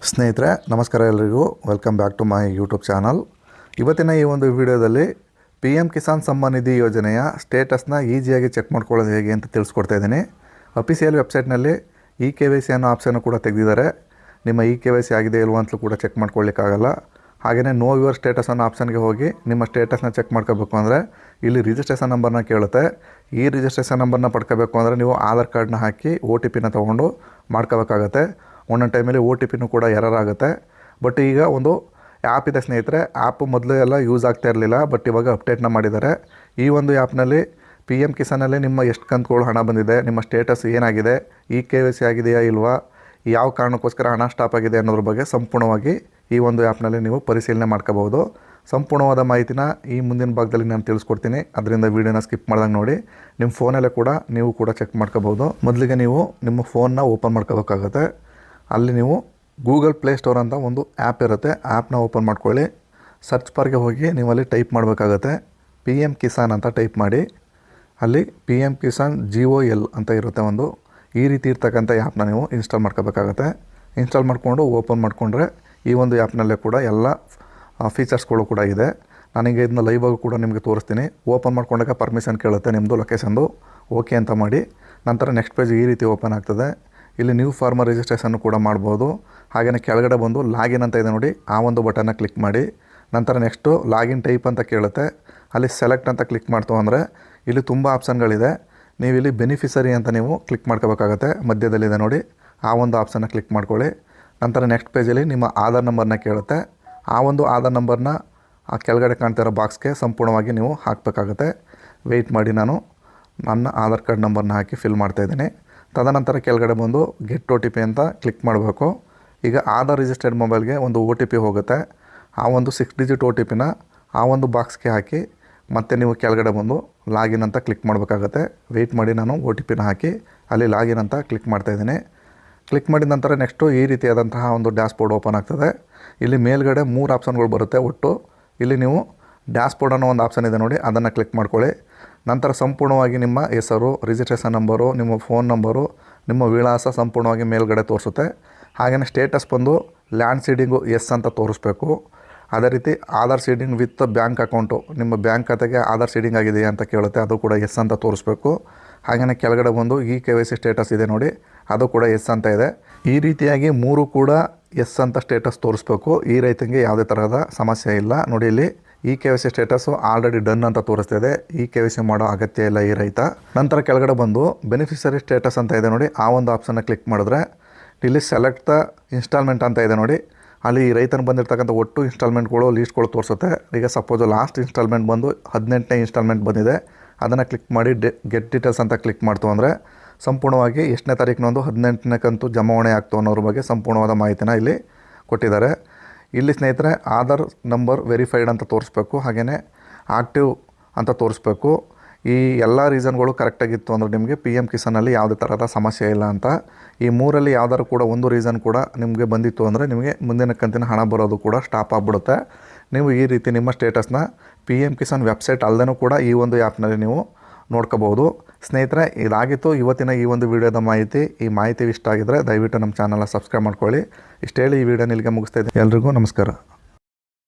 ಸ್ನೇಹಿತರೆ ನಮಸ್ಕಾರ ಎಲ್ಲರಿಗೂ welcome back to my YouTube channel. ಇವತ್ತಿನ ಈ ಒಂದು ವಿಡಿಯೋದಲ್ಲಿ ಪಿ ಎಮ್ ಕಿಸಾನ್ ಸಮ್ಮಾನ್ ನಿಧಿ ಯೋಜನೆಯ ಸ್ಟೇಟಸ್ನ ಈಸಿಯಾಗಿ ಚೆಕ್ ಮಾಡ್ಕೊಳ್ಳೋದು ಹೇಗೆ ಅಂತ ತಿಳಿಸ್ಕೊಡ್ತಾ ಇದ್ದೀನಿ. ಅಫಿಷಿಯಲ್ ವೆಬ್ಸೈಟ್ನಲ್ಲಿ KYC ಅನ್ನೋ ಆಪ್ಷನ್ನು ಕೂಡ ತೆಗೆದಿದ್ದಾರೆ. ನಿಮ್ಮ KYC ಆಗಿದೆ ಇಲ್ವೋ ಅಂತಲೂ ಕೂಡ ಚೆಕ್ ಮಾಡ್ಕೊಳ್ಳಿಕ್ಕಾಗಲ್ಲ. ಹಾಗೆಯೇ ನೋ ಯುವರ್ ಸ್ಟೇಟಸ್ ಅನ್ನೋ ಆಪ್ಷನ್ಗೆ ಹೋಗಿ ನಿಮ್ಮ ಸ್ಟೇಟಸ್ನ ಚೆಕ್ ಮಾಡ್ಕೋಬೇಕು ಅಂದರೆ ಇಲ್ಲಿ ರಿಜಿಸ್ಟ್ರೇಷನ್ ನಂಬರ್ನ ಕೇಳುತ್ತೆ. ಈ ರಿಜಿಸ್ಟ್ರೇಷನ್ ನಂಬರ್ನ ಪಡ್ಕೋಬೇಕು ಅಂದರೆ ನೀವು ಆಧಾರ್ ಕಾರ್ಡ್ನ ಹಾಕಿ OTPನ ತೊಗೊಂಡು ಮಾಡ್ಕೋಬೇಕಾಗತ್ತೆ. ಒಂದೊಂದು ಟೈಮಲ್ಲಿ OTPನೂ ಕೂಡ ಎರರ್ ಆಗುತ್ತೆ. ಬಟ್ ಈಗ ಒಂದು ಆ್ಯಪ್ ಇದೆ ಸ್ನೇಹಿತರೆ. ಆ್ಯಪ್ ಮೊದಲು ಎಲ್ಲ ಯೂಸ್ ಆಗ್ತಾ ಇರಲಿಲ್ಲ, ಬಟ್ ಇವಾಗ ಅಪ್ಡೇಟ್ನ ಮಾಡಿದ್ದಾರೆ. ಈ ಒಂದು ಆ್ಯಪ್ನಲ್ಲಿ ಪಿ ಎಮ್ ಕಿಸಾನಲ್ಲಿ ನಿಮ್ಮ ಎಷ್ಟು ಕಂತುಗಳು ಹಣ ಬಂದಿದೆ, ನಿಮ್ಮ ಸ್ಟೇಟಸ್ ಏನಾಗಿದೆ, KYC ಆಗಿದೆಯಾ ಇಲ್ವಾ, ಯಾವ ಕಾರಣಕ್ಕೋಸ್ಕರ ಹಣ ಸ್ಟಾಪ್ ಆಗಿದೆ ಅನ್ನೋದ್ರ ಬಗ್ಗೆ ಸಂಪೂರ್ಣವಾಗಿ ಈ ಒಂದು ಆ್ಯಪ್ನಲ್ಲಿ ನೀವು ಪರಿಶೀಲನೆ ಮಾಡ್ಕೋಬಹುದು. ಸಂಪೂರ್ಣವಾದ ಮಾಹಿತಿನ ಈ ಮುಂದಿನ ಭಾಗದಲ್ಲಿ ನಾನು ತಿಳಿಸ್ಕೊಡ್ತೀನಿ. ಅದರಿಂದ ವೀಡಿಯೋನ ಸ್ಕಿಪ್ ಮಾಡ್ದಂಗೆ ನೋಡಿ. ನಿಮ್ಮ ಫೋನಲ್ಲೇ ಕೂಡ ನೀವು ಕೂಡ ಚೆಕ್ ಮಾಡ್ಕೋಬಹುದು. ಮೊದಲಿಗೆ ನೀವು ನಿಮ್ಮ ಫೋನ್ನ ಓಪನ್ ಮಾಡ್ಕೋಬೇಕಾಗುತ್ತೆ. ಅಲ್ಲಿ ನೀವು ಗೂಗಲ್ ಪ್ಲೇ ಸ್ಟೋರ್ ಅಂತ ಒಂದು ಆ್ಯಪ್ ಇರುತ್ತೆ. ಆ್ಯಪ್ನ ಓಪನ್ ಮಾಡ್ಕೊಳ್ಳಿ. ಸರ್ಚ್ ಬಾರ್ಗೆ ಹೋಗಿ ನೀವು ಅಲ್ಲಿ ಟೈಪ್ ಮಾಡಬೇಕಾಗತ್ತೆ. ಪಿ ಎಮ್ ಕಿಸಾನ್ ಅಂತ ಟೈಪ್ ಮಾಡಿ. ಅಲ್ಲಿ ಪಿ ಎಮ್ ಕಿಸಾನ್ GOL ಅಂತ ಇರುತ್ತೆ ಒಂದು. ಈ ರೀತಿ ಇರ್ತಕ್ಕಂಥ ಆ್ಯಪ್ನ ನೀವು ಇನ್ಸ್ಟಾಲ್ ಮಾಡ್ಕೋಬೇಕಾಗತ್ತೆ. ಇನ್ಸ್ಟಾಲ್ ಮಾಡಿಕೊಂಡು ಓಪನ್ ಮಾಡಿಕೊಂಡ್ರೆ ಈ ಒಂದು ಆ್ಯಪ್ನಲ್ಲೇ ಕೂಡ ಎಲ್ಲ ಫೀಚರ್ಸ್ಗಳು ಕೂಡ ಇದೆ. ನಾನೀಗ ಇದನ್ನ ಲೈವಾಗಿ ಕೂಡ ನಿಮಗೆ ತೋರಿಸ್ತೀನಿ. ಓಪನ್ ಮಾಡ್ಕೊಂಡಾಗ ಪರ್ಮಿಷನ್ ಕೇಳುತ್ತೆ ನಿಮ್ಮದು ಲೊಕೇಶನ್ದು. ಓಕೆ ಅಂತ ಮಾಡಿ ನಂತರ ನೆಕ್ಸ್ಟ್ ಪೇಜ್ ಈ ರೀತಿ ಓಪನ್ ಆಗ್ತದೆ. ಇಲ್ಲಿ ನ್ಯೂ ಫಾರ್ಮರ್ ರಿಜಿಸ್ಟ್ರೇಷನ್ನು ಕೂಡ ಮಾಡ್ಬೋದು. ಹಾಗೆಯೇ ಕೆಳಗಡೆ ಬಂದು ಲಾಗಿನ್ ಅಂತ ಇದೆ ನೋಡಿ, ಆ ಒಂದು ಬಟನ್ನ ಕ್ಲಿಕ್ ಮಾಡಿ. ನಂತರ ನೆಕ್ಸ್ಟು ಲಾಗಿನ್ ಟೈಪ್ ಅಂತ ಕೇಳುತ್ತೆ. ಅಲ್ಲಿ ಸೆಲೆಕ್ಟ್ ಅಂತ ಕ್ಲಿಕ್ ಮಾಡ್ತು ಅಂದರೆ ಇಲ್ಲಿ ತುಂಬ ಆಪ್ಷನ್ಗಳಿದೆ. ನೀವು ಇಲ್ಲಿ ಬೆನಿಫಿಷರಿ ಅಂತ ನೀವು ಕ್ಲಿಕ್ ಮಾಡ್ಕೋಬೇಕಾಗತ್ತೆ. ಮಧ್ಯದಲ್ಲಿದೆ ನೋಡಿ, ಆ ಒಂದು ಆಪ್ಷನ್ನ ಕ್ಲಿಕ್ ಮಾಡ್ಕೊಳ್ಳಿ. ನಂತರ ನೆಕ್ಸ್ಟ್ ಪೇಜಲ್ಲಿ ನಿಮ್ಮ ಆಧಾರ್ ನಂಬರ್ನ ಕೇಳುತ್ತೆ. ಆ ಒಂದು ಆಧಾರ್ ನಂಬರ್ನ ಆ ಕೆಳಗಡೆ ಕಾಣ್ತಿರೋ ಬಾಕ್ಸ್ಗೆ ಸಂಪೂರ್ಣವಾಗಿ ನೀವು ಹಾಕಬೇಕಾಗತ್ತೆ. ವೆಯ್ಟ್ ಮಾಡಿ, ನಾನು ನನ್ನ ಆಧಾರ್ ಕಾರ್ಡ್ ನಂಬರ್ನ ಹಾಕಿ ಫಿಲ್ ಮಾಡ್ತಾಯಿದ್ದೀನಿ. ತದನಂತರ ಕೆಳಗಡೆ ಬಂದು ಗೆಟ್ OTP ಅಂತ ಕ್ಲಿಕ್ ಮಾಡಬೇಕು. ಈಗ ಆಧಾರ್ ರಿಜಿಸ್ಟರ್ಡ್ ಮೊಬೈಲ್ಗೆ ಒಂದು OTP ಹೋಗುತ್ತೆ. ಆ ಒಂದು 6 ಡಿಜಿಟ್ OTPನ ಆ ಒಂದು ಬಾಕ್ಸ್ಗೆ ಹಾಕಿ ಮತ್ತೆ ನೀವು ಕೆಳಗಡೆ ಬಂದು ಲಾಗಿನ್ ಅಂತ ಕ್ಲಿಕ್ ಮಾಡಬೇಕಾಗತ್ತೆ. ವೆಯ್ಟ್ ಮಾಡಿ, ನಾನು OTPನ ಹಾಕಿ ಅಲ್ಲಿ ಲಾಗಿನ್ ಅಂತ ಕ್ಲಿಕ್ ಮಾಡ್ತಾಯಿದ್ದೀನಿ. ಕ್ಲಿಕ್ ಮಾಡಿದ ನಂತರ ನೆಕ್ಸ್ಟು ಈ ರೀತಿಯಾದಂತಹ ಒಂದು ಡ್ಯಾಶ್ಬೋರ್ಡ್ ಓಪನ್ ಆಗ್ತದೆ. ಇಲ್ಲಿ ಮೇಲ್ಗಡೆ 3 ಆಪ್ಷನ್ಗಳು ಬರುತ್ತೆ ಒಟ್ಟು. ಇಲ್ಲಿ ನೀವು ಡ್ಯಾಶ್ಬೋರ್ಡ್ ಅನ್ನೋ ಒಂದು ಆಪ್ಷನ್ ಇದೆ ನೋಡಿ, ಅದನ್ನು ಕ್ಲಿಕ್ ಮಾಡ್ಕೊಳ್ಳಿ. ನಂತರ ಸಂಪೂರ್ಣವಾಗಿ ನಿಮ್ಮ ಹೆಸರು, ರಿಜಿಸ್ಟ್ರೇಷನ್ ನಂಬರು, ನಿಮ್ಮ ಫೋನ್ ನಂಬರು, ನಿಮ್ಮ ವಿಳಾಸ ಸಂಪೂರ್ಣವಾಗಿ ಮೇಲ್ಗಡೆ ತೋರಿಸುತ್ತೆ. ಹಾಗೆಯೇ ಸ್ಟೇಟಸ್ ಬಂದು ಲ್ಯಾಂಡ್ ಸೀಡಿಂಗು ಎಸ್ ಅಂತ ತೋರಿಸ್ಬೇಕು. ಅದೇ ರೀತಿ Aadhaar seeding with bank account, ನಿಮ್ಮ ಬ್ಯಾಂಕ್ ಖಾತೆಗೆ ಆಧಾರ್ ಸೀಡಿಂಗ್ ಆಗಿದೆಯಾ ಅಂತ ಕೇಳುತ್ತೆ, ಅದು ಕೂಡ ಎಸ್ ಅಂತ ತೋರಿಸ್ಬೇಕು. ಹಾಗೆಯೇ ಕೆಳಗಡೆ ಬಂದು KYC ಸ್ಟೇಟಸ್ ಇದೆ ನೋಡಿ, ಅದು ಕೂಡ ಎಸ್ ಅಂತ ಇದೆ. ಈ ರೀತಿಯಾಗಿ 3 ಕೂಡ ಎಸ್ ಅಂತ ಸ್ಟೇಟಸ್ ತೋರಿಸ್ಬೇಕು. ಈ ರೈತನಿಗೆ ಯಾವುದೇ ತರಹದ ಸಮಸ್ಯೆ ಇಲ್ಲ. ನೋಡಿ, ಇಲ್ಲಿ KYC ಸ್ಟೇಟಸ್ಸು ಆಲ್ರೆಡಿ ಡನ್ ಅಂತ ತೋರಿಸ್ತಿದೆ. KYC ಮಾಡೋ ಅಗತ್ಯ ಇಲ್ಲ ಈ ರೈತ. ನಂತರ ಕೆಳಗಡೆ ಬಂದು ಬೆನಿಫಿಷರಿ ಸ್ಟೇಟಸ್ ಅಂತ ಇದೆ ನೋಡಿ, ಆ ಒಂದು ಆಪ್ಷನ್ನ ಕ್ಲಿಕ್ ಮಾಡಿದ್ರೆ ಇಲ್ಲಿ ಸೆಲೆಕ್ಟ್ ದ ಇನ್ಸ್ಟಾಲ್ಮೆಂಟ್ ಅಂತ ಇದೆ ನೋಡಿ, ಅಲ್ಲಿ ಈ ರೈತನ ಬಂದಿರತಕ್ಕಂಥ ಒಟ್ಟು ಇನ್ಸ್ಟಾಲ್ಮೆಂಟ್ಗಳು ಲೀಸ್ಟ್ಗಳು ತೋರಿಸುತ್ತೆ. ಈಗ ಸಪೋಸ್ ಲಾಸ್ಟ್ ಇನ್ಸ್ಟಾಲ್ಮೆಂಟ್ ಬಂದು 18ನೇ ಇನ್ಸ್ಟಾಲ್ಮೆಂಟ್ ಬಂದಿದೆ. ಅದನ್ನು ಕ್ಲಿಕ್ ಮಾಡಿ ಗೆಟ್ ಡೀಟೇಲ್ಸ್ ಅಂತ ಕ್ಲಿಕ್ ಮಾಡ್ತು ಅಂದರೆ ಸಂಪೂರ್ಣವಾಗಿ ಎಷ್ಟನೇ ತಾರೀಕಿನೊಂದು 18ನೇ ಕಂತು ಜಮಾವಣೆ ಆಗ್ತು ಅನ್ನೋದ್ರ ಬಗ್ಗೆ ಸಂಪೂರ್ಣವಾದ ಮಾಹಿತಿನ ಇಲ್ಲಿ ಕೊಟ್ಟಿದ್ದಾರೆ. ಇಲ್ಲಿ ಸ್ನೇಹಿತರೆ ಆಧಾರ್ ನಂಬರ್ ವೆರಿಫೈಡ್ ಅಂತ ತೋರಿಸ್ಬೇಕು. ಹಾಗೆಯೇ ಆಕ್ಟಿವ್ ಅಂತ ತೋರಿಸ್ಬೇಕು. ಈ ಎಲ್ಲ ರೀಸನ್ಗಳು ಕರೆಕ್ಟಾಗಿತ್ತು ಅಂದರೆ ನಿಮಗೆ ಪಿ ಎಮ್ ಕಿಸಾನಲ್ಲಿ ಯಾವುದೇ ಥರದ ಸಮಸ್ಯೆ ಇಲ್ಲ ಅಂತ. ಈ 3ರಲ್ಲಿ ಯಾವ್ದಾದ್ರು ಕೂಡ ಒಂದು ರೀಸನ್ ಕೂಡ ನಿಮಗೆ ಬಂದಿತ್ತು ಅಂದರೆ ನಿಮಗೆ ಮುಂದಿನ ಕಂತಿನ ಹಣ ಬರೋದು ಕೂಡ ಸ್ಟಾಪ್ ಆಗಿಬಿಡುತ್ತೆ. ನೀವು ಈ ರೀತಿ ನಿಮ್ಮ ಸ್ಟೇಟಸ್ನ ಪಿ ಎಮ್ ಕಿಸಾನ್ ವೆಬ್ಸೈಟ್ ಅಲ್ಲದೇ ಕೂಡ ಈ ಒಂದು ಆ್ಯಪ್ನಲ್ಲಿ ನೀವು ನೋಡ್ಕೋಬೋದು. ಸ್ನೇಹಿತರೆ, ಇದಾಗಿತ್ತು ಇವತ್ತಿನ ಈ ಒಂದು ವಿಡಿಯೋದ ಮಾಹಿತಿ. ಈ ಮಾಹಿತಿ ಇಷ್ಟ ಆಗಿದ್ದರೆ ದಯವಿಟ್ಟು ನಮ್ಮ ಚಾನಲ್ನ ಸಬ್ಸ್ಕ್ರೈಬ್ ಮಾಡ್ಕೊಳ್ಳಿ. ಇಷ್ಟು ಹೇಳಿ ಈ ವಿಡಿಯೋನ ಇಲ್ಲಿಗೆ ಮುಗಿಸ್ತಾ ಇದ್ದೀನಿ. ಎಲ್ರಿಗೂ ನಮಸ್ಕಾರ.